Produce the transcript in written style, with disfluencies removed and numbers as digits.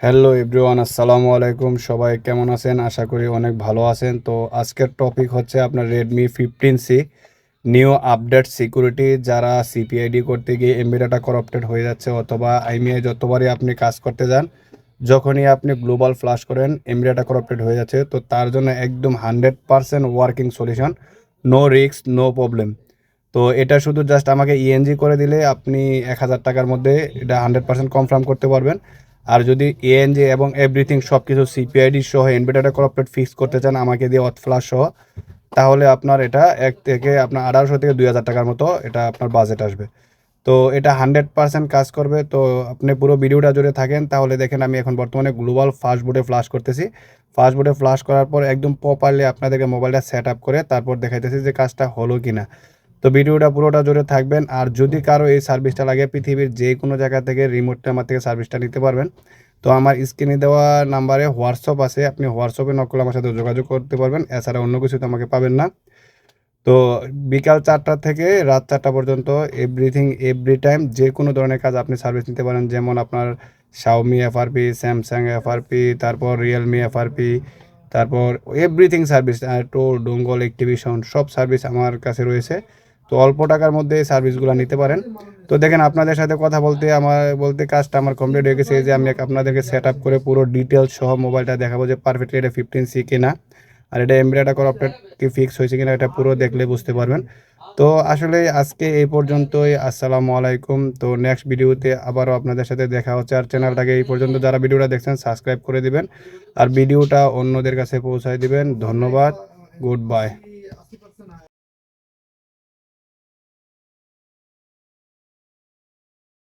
Hello everyone, আসসালামু আলাইকুম। সবাই কেমন আছেন? আশা করি অনেক ভালো আছেন। তো আজকের টপিক হচ্ছে আপনার Redmi 15C new update security. যারা সিপিআইডি করতে গিয়ে এমবি ডাটা করাপ্টেড হয়ে যাচ্ছে অথবা আইমিআই যতবারই আপনি কাজ করতে যান, যখনই আপনি গ্লোবাল ফ্লাশ করেন এমবি ডাটা করাপ্টেড হয়ে যাচ্ছে, তো তার জন্য একদম 100% working solution, no risk no problem. তো এটা শুধু জাস্ট আমাকে ইএনজি করে দিলে আপনি 1000 টাকার মধ্যে এটা 100% কনফার্ম করতে পারবেন। আর যদি এএনজি এবং এভরিথিং সব কিছু সিপিআইডি সহ এনবিটাটা করাপ্টেড ফিক্স করতে চান আমাকে দিয়ে অথ ফ্লাশ সহ, তাহলে আপনার এটা আপনার 1800 থেকে 2000 টাকার মতো এটা আপনার বাজেট আসবে। তো এটা 100% কাজ করবে। তো আপনি পুরো ভিডিওটা জুড়ে থাকেন, তাহলে দেখেন আমি এখন বর্তমানে গ্লোবাল ফাস্ট বোর্ডে ফ্লাশ করতেছি। ফাস্ট বোর্ডে ফ্লাশ করার পর একদম প্রপারলি আপনাদেরকে মোবাইলটা সেট আপ করে তারপর দেখাইতেছি যে কাজটা হলো কি না। তো ভিডিওটা পুরোটা জুড়ে থাকবেন। আর যদি কারো এই সার্ভিসটা লাগে, পৃথিবীর যে কোনো জায়গা থেকে রিমোটটা আমার থেকে সার্ভিসটা নিতে পারবেন। তো আমার স্ক্রিনে দেওয়া নাম্বারে হোয়াটসঅ্যাপ আছে, আপনি হোয়াটসঅ্যাপে নক করলে আমার সাথে যোগাযোগ করতে পারবেন। এছাড়া অন্য কিছু তো আমাকে পাবেন না। তো বিকাল 4টা থেকে রাত 4টা পর্যন্ত এভরিথিং এভরি টাইম যে কোনো ধরনের কাজ আপনি সার্ভিস নিতে পারেন। যেমন আপনার শাওমি এফআরপি, স্যামসাং এফআরপি, তারপর রিয়েলমি এফআরপি, তারপর everything service, toll dongle activation সব সার্ভিস আমার কাছে রয়েছে। তো অল্প টাকার মধ্যে এই সার্ভিসগুলো নিতে পারেন। তো দেখেন আপনাদের সাথে কথা বলতে কাজটা আমার কমপ্লিট হয়ে গেছে। এই যে আমি আপনাদেরকে সেট আপ করে পুরো ডিটেলস সহ মোবাইলটা দেখাবো যে পারফেক্টলি এটা 15C কিনা, আর এটা এমবিটা করা আপডেট কি ফিক্স হয়েছে কিনা, এটা পুরো দেখলে বুঝতে পারবেন। তো আসলে আজকে এই পর্যন্তই। আসসালামু আলাইকুম। তো নেক্সট ভিডিওতে আবারও আপনাদের সাথে দেখা হচ্ছে। আর চ্যানেলটাকে এই পর্যন্ত যারা ভিডিওটা দেখছেন সাবস্ক্রাইব করে দিবেন আর ভিডিওটা অন্যদের কাছে পৌঁছায় দিবেন। ধন্যবাদ। Good bye.